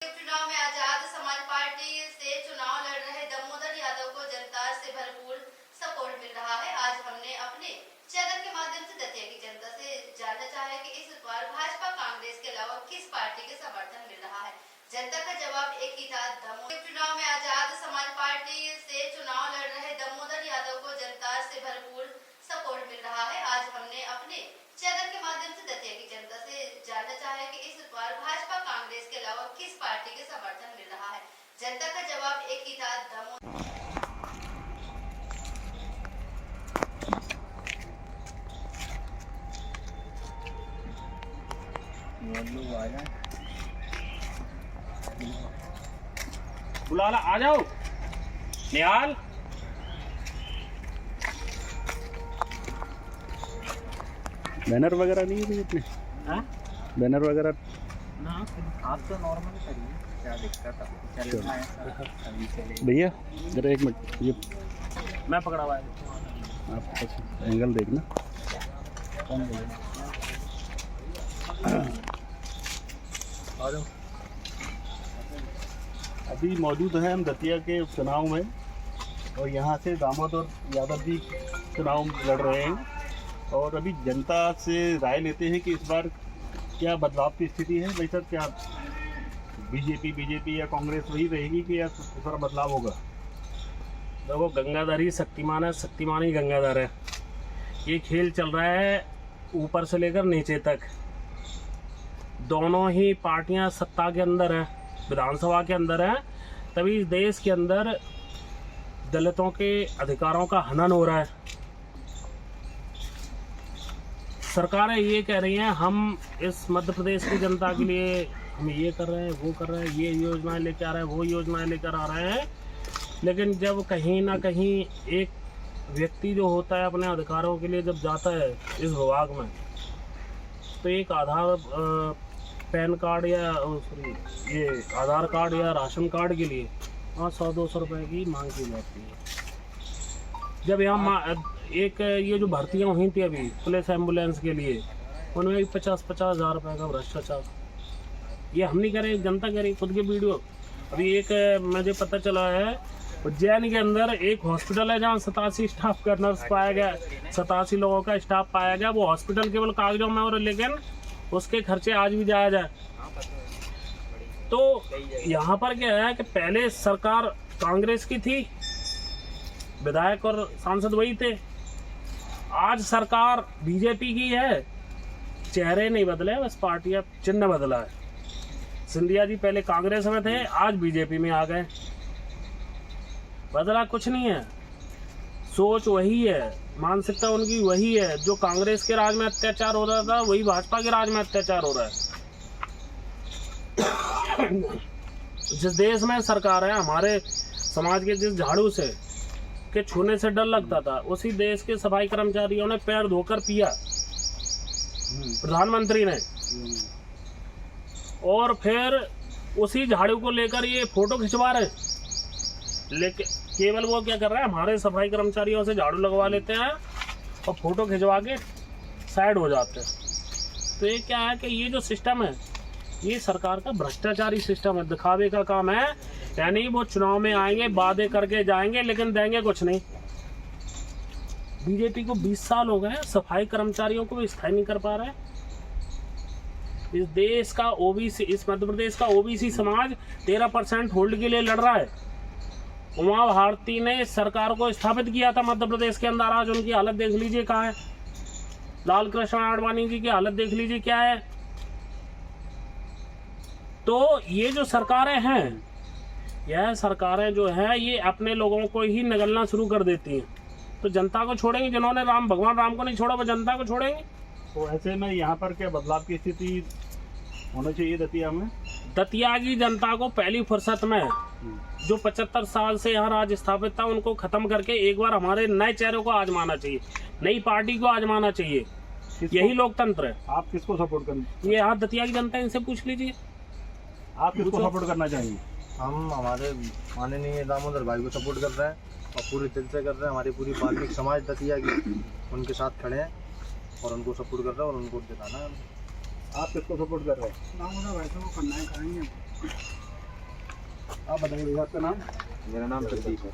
चुनाव में आजाद समाज पार्टी से चुनाव लड़ रहे दामोदर यादव को जनता से भरपूर सपोर्ट मिल रहा है। आज हमने अपने चैनल के माध्यम से दतिया की जनता से जानना चाहा कि इस बार भाजपा कांग्रेस के अलावा किस पार्टी के समर्थन मिल रहा है। जनता का जवाब एक ही था, दामोदर। चुनाव में आजाद समाज पार्टी से चुनाव लड़ रहे दामोदर यादव को जनता से भरपूर सपोर्ट मिल रहा है। आज हमने अपने चैनल के माध्यम से दतिया की जनता से जानना चाहा कि इस बार भाजपा कांग्रेस के अलावा किस पार्टी के समर्थन मिल रहा है। जनता का जवाब एक ही था, दामोदर। बुला ला, आ जाओ निहाल। बैनर वगैरह नहीं है इतने? हाँ? बैनर वगैरह ना आप तो नॉर्मल करिए, क्या दिक्कत है? भैया जरा एक मिनट, ये मैं पकड़ा हुआ है, आप एंगल देखना। कौन बोले? आ जाओ। अभी मौजूद हैं हम दतिया के चुनाव में और यहाँ से दामोदर यादव जी चुनाव लड़ रहे हैं और अभी जनता से राय लेते हैं कि इस बार क्या बदलाव की स्थिति है। भाई सर, क्या बीजेपी या कांग्रेस वही रहेगी कि या इस बार बदलाव होगा? देखो, गंगाधर ही शक्तिमान है, शक्तिमान ही गंगाधर है। ये खेल चल रहा है ऊपर से लेकर नीचे तक। दोनों ही पार्टियां सत्ता के अंदर है, विधानसभा के अंदर है, तभी इस देश के अंदर दलितों के अधिकारों का हनन हो रहा है। सरकारें ये कह रही हैं हम इस मध्य प्रदेश की जनता के लिए हम ये कर रहे हैं, वो कर रहे हैं, ये योजनाएं लेकर आ रहे हैं, वो योजनाएं लेकर आ रहे हैं, लेकिन जब कहीं ना कहीं एक व्यक्ति जो होता है अपने अधिकारों के लिए जब जाता है इस विभाग में, तो एक आधार पैन कार्ड या ये आधार कार्ड या राशन कार्ड के लिए 100-200 रुपए की मांग की जाती है। जब यहाँ एक ये जो भर्तियाँ हुई थी अभी पुलिस एम्बुलेंस के लिए, उनमें भी 50-50 हज़ार रुपये का भ्रष्टाचार। ये हम नहीं करें, जनता करें खुद के वीडियो। अभी एक मुझे पता चला है उज्जैन के अंदर एक हॉस्पिटल है जहाँ 87 स्टाफ का नर्स पाया गया, 87 लोगों का स्टाफ पाया गया। वो हॉस्पिटल केवल कागजों में और लेकिन उसके खर्चे आज भी जायज है। तो यहाँ पर क्या है कि पहले सरकार कांग्रेस की थी, विधायक और सांसद वही थे। आज सरकार बीजेपी की है, चेहरे नहीं बदले, बस पार्टी अब चिन्ह बदला है। सिंधिया जी पहले कांग्रेस में थे, आज बीजेपी में आ गए। बदला कुछ नहीं है, सोच वही है, मानसिकता उनकी वही है। जो कांग्रेस के राज में अत्याचार हो रहा था वही भाजपा के राज में अत्याचार हो रहा है। जिस देश में सरकार है, हमारे समाज के जिस झाड़ू से के छूने से डर लगता था, उसी देश के सफाई कर्मचारियों ने पैर धोकर पिया प्रधानमंत्री ने, और फिर उसी झाड़ू को लेकर ये फोटो खिंचवा रहे। लेकिन केवल वो क्या कर रहा है, हमारे सफाई कर्मचारियों से झाड़ू लगवा लेते हैं और फोटो खिंचवा के साइड हो जाते हैं। तो ये क्या है कि ये जो सिस्टम है, ये सरकार का भ्रष्टाचारी सिस्टम है, दिखावे का काम है। यानी वो चुनाव में आएंगे, वादे करके जाएंगे, लेकिन देंगे कुछ नहीं। बीजेपी को 20 साल हो गए, सफाई कर्मचारियों को स्थायी नहीं कर पा रहे। इस देश का ओबीसी, इस मध्य प्रदेश का ओबीसी समाज 13% होल्ड के लिए लड़ रहा है। उमा भारती ने सरकार को स्थापित किया था मध्य प्रदेश के अंदर। आज उनकी हालत देख लीजिए कहाँ है। लाल कृष्ण आडवाणी जी की हालत देख लीजिए क्या है। तो ये जो सरकारें हैं, यह सरकारें जो है ये अपने लोगों को ही निगलना शुरू कर देती हैं। तो जनता को छोड़ेंगे? जिन्होंने भगवान राम को नहीं छोड़ा वो जनता को छोड़ेंगे? तो ऐसे में यहाँ पर क्या बदलाव की स्थिति होना चाहिए दतिया में? दतिया की जनता को पहली फुर्सत में जो 75 साल से यहाँ राज स्थापित था उनको खत्म करके एक बार हमारे नए चेहरों को आजमाना चाहिए, नई पार्टी को आजमाना चाहिए। यही लोकतंत्र है। आप किसको सपोर्ट करें? ये यहाँ दतिया की जनता, इनसे पूछ लीजिए। आप किसको सपोर्ट करना चाहिए? हम हमारे माननीय दामोदर भाई को सपोर्ट कर रहे हैं और पूरे दिल से कर रहे हैं। हमारी पूरी वाल्मीकि समाज दतिया की उनके साथ खड़े हैं और उनको सपोर्ट कर रहे हैं और उनको दिलाना है। आप किसको सपोर्ट कर रहे हैं? दामोदर भाई को करना है, करेंगे। आप बताइए भैया आपका नाम? मेरा नाम प्रदीप है।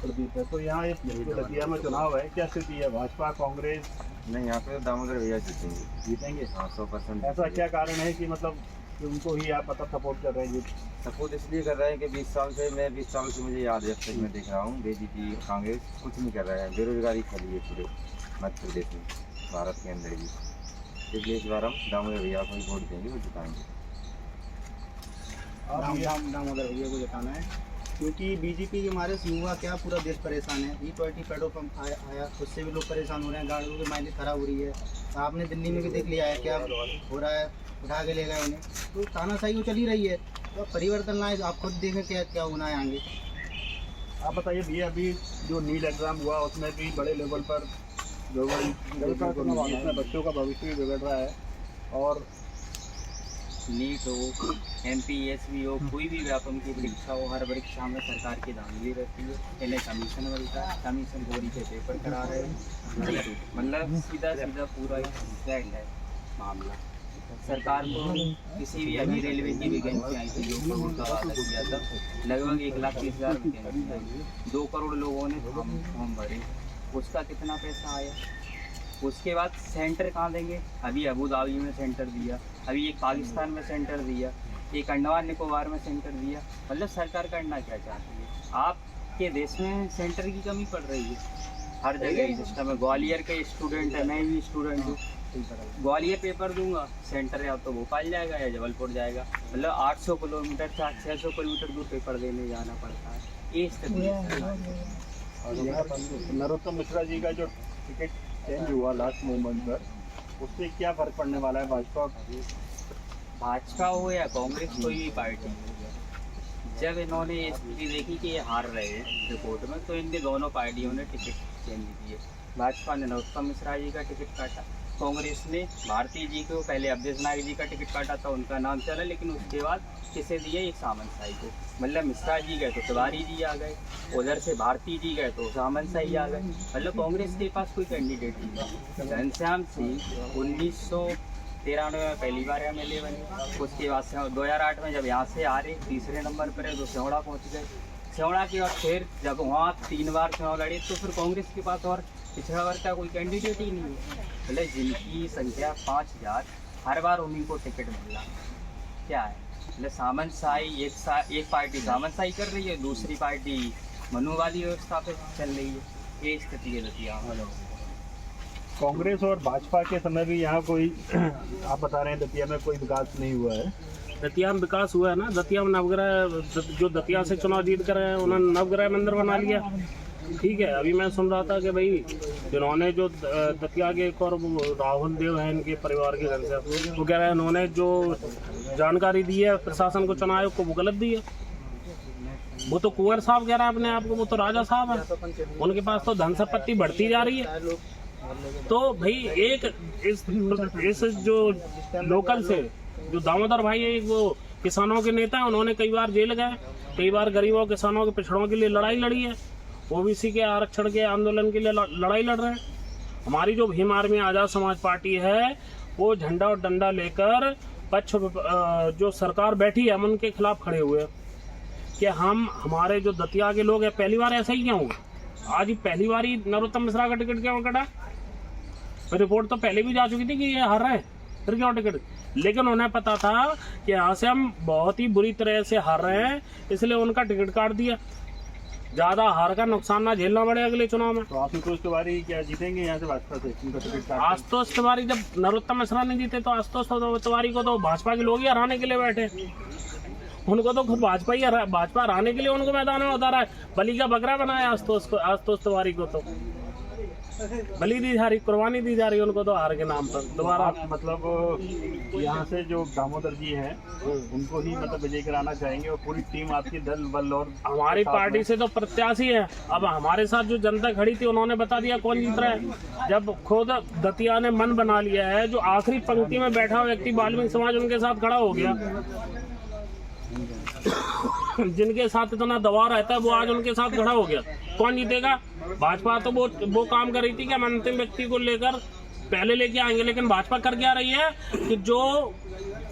प्रदीप है। तो यहाँ ये दतिया में चुनाव है, क्या स्थिति है? भाजपा, कांग्रेस नहीं, यहाँ पे दामोदर भैया जीतेंगे। जीतेंगे? हाँ, 100%। ऐसा क्या कारण है कि मतलब कि उनको ही आप मतलब सपोर्ट कर रहे हैं? सपोर्ट इसलिए कर रहे हैं कि 20 साल से मुझे याद है, अब तक मैं देख रहा हूँ बीजेपी कांग्रेस कुछ नहीं कर रहा है। बेरोजगारी फैली है पूरे मध्य प्रदेश में, भारत के अंदर भी। इसलिए इस बार हम दामोदर भैया को ही वोट देंगे, वो जिताएंगे। दामोदर भैया को जिताना है, क्योंकि बीजेपी के मारे से युवा क्या पूरा देश परेशान है। E20 पेट्रोल पंप आया, उससे भी लोग परेशान हो रहे हैं, गाड़ियों की माइलेज खराब हो रही है। आपने दिल्ली में भी देख लिया है क्या हो रहा है, उठा के ले गए उन्हें। तो तानाशाही वो चल ही रही है, तो परिवर्तन लाए। आप खुद देखें क्या क्या होना है आगे। आप बताइए भैया, अभी जो नीट एग्ज़ाम हुआ उसमें भी बड़े लेवल पर इसमें बच्चों का भविष्य भी बिगड़ रहा है। और नीट हो, MPSV हो, कोई भी व्यापम की परीक्षा हो, हर परीक्षा में सरकार की धांधली रहती है। इन्हें कमीशन मिलता है, कमीशन गोरी के पेपर करा रहे हैं। मतलब सीधा सीधा पूरा एग्जैक्ट है मामला। सरकार को किसी भी अभी रेलवे की वैकेंसी आई थी, 2 करोड़ का वादा किया था, लगभग 1,30,000 वैकेंसी आई। 2 करोड़ लोगों ने फॉर्म भरे, उसका कितना पैसा आया? उसके बाद सेंटर कहाँ देंगे? अभी अबू धाबी में सेंटर दिया, अभी एक पाकिस्तान में सेंटर दिया, एक अंडमान निकोबार में सेंटर दिया। मतलब सरकार करना क्या चाहती है? आपके देश में सेंटर की कमी पड़ रही है, हर जगह ही सिस्टम है। ग्वालियर के स्टूडेंट है, मैं भी स्टूडेंट हूँ। ग्वालियर पेपर दूंगा, सेंटर या तो भोपाल जाएगा या जबलपुर जाएगा। मतलब 800 किलोमीटर 600 किलोमीटर दूर पेपर देने जाना पड़ता है। ये स्थिति है। नरोत्तम मिश्रा जी का जो टिकट चेंज हुआ लास्ट मोमेंट पर, उससे क्या फर्क पड़ने वाला है? भाजपा हो या कांग्रेस, कोई भी पार्टी, जब इन्होंने ये स्थिति देखी कि ये हार रहे हैं रिपोर्ट में, तो इनके दोनों पार्टियों ने टिकट चेंज किए। भाजपा ने नरोत्तम मिश्रा जी का टिकट काटा, कांग्रेस ने भारती जी को, पहले अवधेश नायक जी का टिकट काटा था, उनका नाम चला, लेकिन उसके बाद किसे दिए? एक सामंत साई को। मतलब मिश्रा जी गए तो तिवारी जी आ गए, उधर से भारती जी गए तो सामंत साई आ गए। मतलब कांग्रेस के पास कोई कैंडिडेट नहीं। घनश्याम सिंह 1993 में पहली बार MLA बने, उसके बाद 2008 में जब यहाँ से आ रहे तीसरे नंबर पर है तो सेवड़ा पहुँच गए। सेवड़ा के बाद फिर जब वहाँ 3 बार चुनाव लड़े तो फिर कांग्रेस के पास और पिछड़ा वर्ग का कोई कैंडिडेट ही नहीं है। मतलब जिनकी संख्या 5000, हर बार उन्हीं को टिकट मिल रहा क्या है? मतलब सामंत साई एक पार्टी सामंत साई कर रही है, दूसरी पार्टी मनुवादी व्यवस्था पे चल रही है। ये स्थिति है दतिया। कांग्रेस और भाजपा के समय भी यहाँ कोई आप बता रहे हैं दतिया में कोई विकास नहीं हुआ है। दतिया में विकास हुआ है ना। दतिया में नवग्रह, जो दतिया से चुनाव जीत कर आए हैं, उन्होंने नवग्रह मंदिर बना लिया। ठीक है, अभी मैं सुन रहा था कि भाई जिन्होंने जो दतिया के एक और राहुल देव है, इनके परिवार के घर से, वो कह रहे हैं उन्होंने जो जानकारी दी है प्रशासन को, चुनाव आयोग को, वो गलत दी है। वो तो कुंवर साहब कह रहा है अपने आप को, वो तो राजा साहब है, उनके पास तो धन संपत्ति बढ़ती जा रही है। तो भाई एक इस जो लोकल से जो दामोदर भाई है, वो किसानों के नेता हैं, उन्होंने कई बार जेल गए, कई बार गरीबों किसानों के पिछड़ों के लिए लड़ाई लड़ी है, OBC के आरक्षण के आंदोलन के लिए लड़ाई लड़ रहे हैं। हमारी जो भीम आर्मी आज़ाद समाज पार्टी है, वो झंडा और डंडा लेकर जो सरकार बैठी है, हम उनके खिलाफ खड़े हुए हैं कि हमारे जो दतिया के लोग हैं, पहली बार ऐसा ही क्यों हुआ? आज ही पहली बार ही नरोत्तम मिश्रा का टिकट क्यों कटा? रिपोर्ट तो पहले भी जा चुकी थी कि ये हार रहे हैं, फिर क्यों टिकट? लेकिन उन्हें पता था कि यहाँ से हम बहुत ही बुरी तरह से हार रहे हैं, इसलिए उनका टिकट काट दिया। ज्यादा हार का नुकसान ना झेलना पड़े अगले चुनाव में। तो आशुतोष तिवारी क्या जीतेंगे यहाँ से भाजपा से? उनका टिकट काट आशुतोष तिवारी, जब नरोत्तम मिश्रा नहीं जीते तो आशुतोष तिवारी को तो भाजपा के लोग ही हराने के लिए बैठे, उनको तो खुद भाजपा हराने के लिए उनको मैदान में उतारा है। बलि का बकरा बनाया आशुतोष तिवारी को, तो बलि दी जा रही, कुर्बानी दी जा रही उनको तो हार के नाम पर दोबारा। मतलब यहाँ से जो दामोदर जी हैं उनको ही मतलब विजय कराना चाहेंगे, और पूरी टीम आपकी दल बल और हमारी पार्टी से तो प्रत्याशी है। अब हमारे साथ जो जनता खड़ी थी, उन्होंने बता दिया कौन जीत रहा है। जब खुद दतिया ने मन बना लिया है, जो आखिरी पंक्ति में बैठा हुआ व्यक्ति वाल्मीकि समाज उनके साथ खड़ा हो गया, जिनके साथ इतना दबाव रहता है, वो आज उनके साथ खड़ा हो गया। कौन जीतेगा? भाजपा तो वो काम कर रही थी कि हम अंतिम व्यक्ति को लेकर पहले लेके आएंगे, लेकिन भाजपा कर क्या रही है कि जो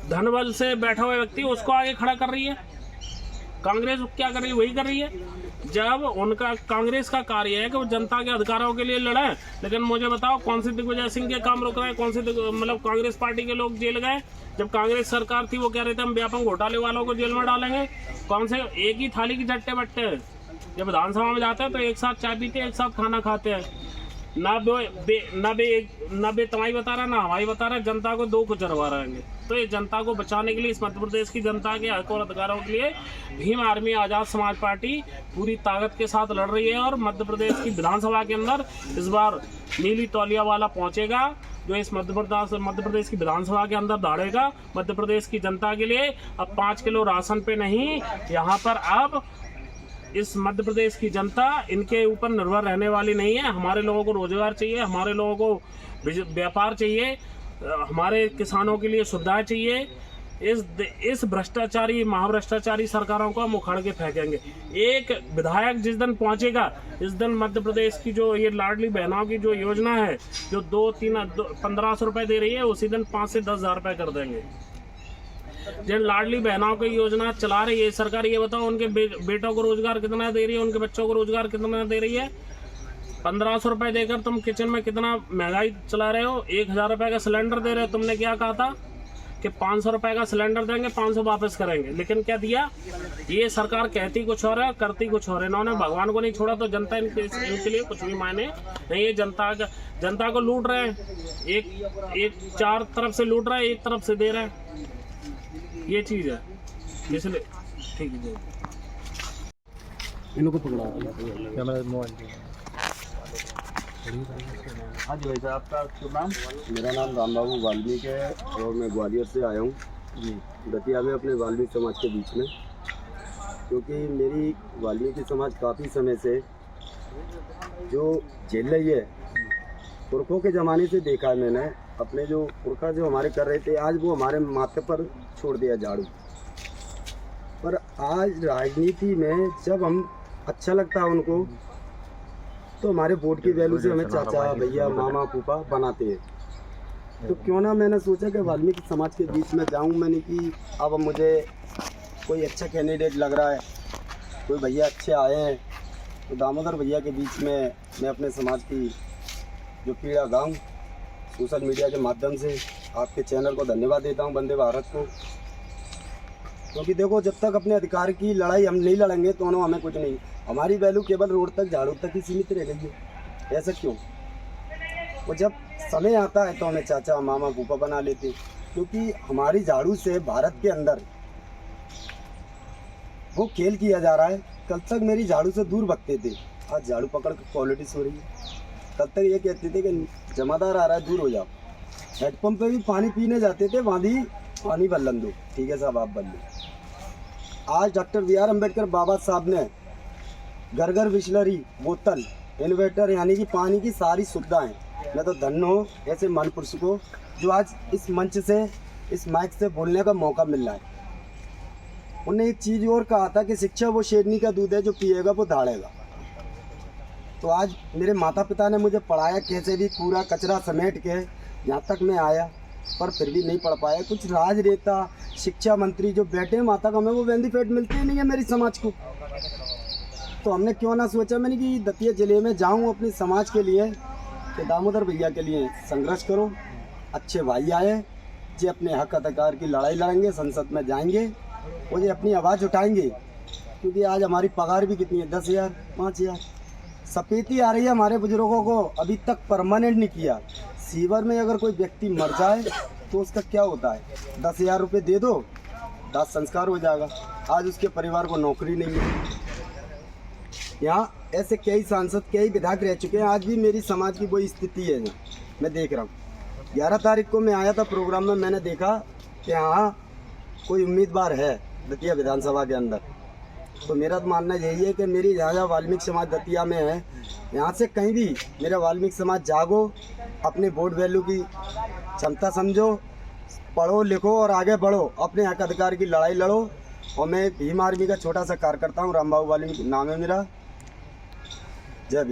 धनबल से बैठा हुआ व्यक्ति उसको आगे खड़ा कर रही है। कांग्रेस क्या कर रही है, वही कर रही है। जब उनका कांग्रेस का कार्य है कि वो जनता के अधिकारों के लिए लड़े, लेकिन मुझे बताओ कौन से दिग्विजय सिंह के काम रुक रहे हैं, कौन से मतलब कांग्रेस पार्टी के लोग जेल गए। जब कांग्रेस सरकार थी वो कह रहे थे हम व्यापक घोटाले वालों को जेल में डालेंगे। कौन से एक ही थाली की झट्टे बट्टे। जब विधानसभा में जाते हैं तो एक साथ चाय पीते हैं, एक साथ खाना खाते हैं। ना बे तमाही बता रहा, ना हवाई बता रहा, जनता को दो कुछ चढ़वा रहेंगे। तो ये जनता को बचाने के लिए, इस मध्य प्रदेश की जनता के हक और अधिकारों के लिए भीम आर्मी आज़ाद समाज पार्टी पूरी ताकत के साथ लड़ रही है। और मध्य प्रदेश की विधानसभा के अंदर इस बार नीली तौलिया वाला पहुंचेगा, जो इस मध्य प्रदेश की विधानसभा के अंदर दौड़ेगा मध्य प्रदेश की जनता के लिए। अब 5 किलो राशन पे नहीं, यहाँ पर अब इस मध्य प्रदेश की जनता इनके ऊपर निर्भर रहने वाली नहीं है। हमारे लोगों को रोजगार चाहिए, हमारे लोगों को व्यापार चाहिए, हमारे किसानों के लिए सुविधाएं चाहिए। इस भ्रष्टाचारी महाभ्रष्टाचारी सरकारों को हम उखाड़ के फेंकेंगे। एक विधायक जिस दिन पहुंचेगा, इस दिन मध्य प्रदेश की जो ये लाडली बहनों की जो योजना है, जो 1500 रुपए दे रही है, उसी दिन 5 से 10 हज़ार रुपए कर देंगे। जिन लाडली बहनों की योजना चला रही है सरकार, ये बताओ उनके बेटों को रोजगार कितना दे रही है, उनके बच्चों को रोजगार कितना दे रही है। 1500 रुपए देकर तुम किचन में कितना महंगाई चला रहे हो। 1000 रुपए का सिलेंडर दे रहे हो। तुमने क्या कहा था कि 500 रुपए का सिलेंडर देंगे, 500 वापस करेंगे, लेकिन क्या दिया? ये सरकार कहती कुछ और है, करती कुछ और है। इन्होंने भगवान को नहीं छोड़ा तो जनता इनके लिए कुछ भी मायने नहीं है। जनता को लूट रहे हैं, एक 4 तरफ से लूट रहा है, एक तरफ से दे रहे हैं। ये चीज है, इसलिए ठीक है। इनको पकड़ा हाँ जी भाई साहब, आपका शुभ नाम? मेरा नाम रामबाबू वाल्मीकि है और मैं ग्वालियर से आया हूँ जी, दतिया में अपने वाल्मीकि समाज के बीच में। क्योंकि मेरी वाल्मीकि समाज काफ़ी समय से जो झेल रही है, पुरखों के ज़माने से देखा है मैंने। अपने जो पुरखा जो हमारे कर रहे थे, आज वो हमारे माथे पर छोड़ दिया झाड़ू। पर आज राजनीति में जब हम अच्छा लगता है उनको, तो हमारे वोट की वैल्यू से हमें चाचा भैया मामा फूफा बनाते हैं। तो क्यों ना मैंने सोचा कि वाल्मीकि समाज के बीच में जाऊं। मैंने कि अब मुझे कोई अच्छा कैंडिडेट लग रहा है, कोई भैया अच्छे आए हैं, तो दामोदर भैया के बीच में मैं अपने समाज की जो पीड़ा गाऊं, सोशल मीडिया के माध्यम से आपके चैनल को धन्यवाद देता हूं, वंदे भारत को। क्योंकि देखो, जब तक अपने अधिकार की लड़ाई हम नहीं लड़ेंगे तो हमें कुछ नहीं। हमारी वैल्यू केवल रोड तक, झाड़ू तक ही सीमित रह गई है। ऐसा क्यों? वो जब समय आता है तो हमें चाचा मामा फूफा बना लेते, क्योंकि हमारी झाड़ू से भारत के अंदर वो खेल किया जा रहा है। कल तक मेरी झाड़ू से दूर भगते थे, आज झाड़ू पकड़ कर पॉलिटिक्स हो रही है। कल तक ये कहते थे कि जमादार आ रहा है, दूर हो जाओ। हेडपम्प पे भी पानी पीने जाते थे, वहाँ भी पानी बदलन दो, ठीक है साहब आप बदलो। आज डॉक्टर BR अम्बेडकर बाबा साहब ने घर घर बिस्लरी, बोतल, इन्वर्टर यानी कि पानी की सारी सुविधाएं। मैं तो धन्य हो ऐसे महापुरुष को जो आज इस मंच से, इस माइक से बोलने का मौका मिल रहा है। उन्होंने एक चीज़ और कहा था कि शिक्षा वो शेरनी का दूध है, जो पिएगा वो दहाड़ेगा। तो आज मेरे माता पिता ने मुझे पढ़ाया, कैसे भी पूरा कचरा समेट के यहाँ तक मैं आया, पर फिर भी नहीं पढ़ पाया। कुछ राजनेता, शिक्षा मंत्री जो बैठे हैं माता का, हमें वो बेनिफिट मिलते ही नहीं है मेरी समाज को। तो हमने क्यों ना सोचा मैंने कि दतिया जिले में जाऊं अपने समाज के लिए, कि दामोदर भैया के लिए संघर्ष करो। अच्छे भाई आए जो अपने हक अधिकार की लड़ाई लड़ेंगे, संसद में जाएंगे और ये अपनी आवाज़ उठाएंगे। क्योंकि आज हमारी पगार भी कितनी है, 10,000 5,000। सपेती आ रही है हमारे बुजुर्गों को, अभी तक परमानेंट नहीं किया। सीवर में अगर कोई व्यक्ति मर जाए तो उसका क्या होता है, 10,000 रुपये दे दो, दाह संस्कार हो जाएगा। आज उसके परिवार को नौकरी नहीं है। यहाँ ऐसे कई सांसद, कई विधायक रह चुके हैं, आज भी मेरी समाज की वही स्थिति है। मैं देख रहा हूँ 11 तारीख को मैं आया था प्रोग्राम में, मैंने देखा कि हाँ कोई उम्मीदवार है दतिया विधानसभा के अंदर। तो मेरा तो मानना यही है कि मेरी जहाँ वाल्मीकि समाज दतिया में है, यहाँ से कहीं भी मेरा वाल्मीकि समाज जागो, अपने वोट वैल्यू की क्षमता समझो, पढ़ो लिखो और आगे बढ़ो, अपने हक अधिकार की लड़ाई लड़ो। और मैं भीम आर्मी का छोटा सा कार्यकर्ता हूँ, रामबाबू वाल्मीकि नाम है मेरा।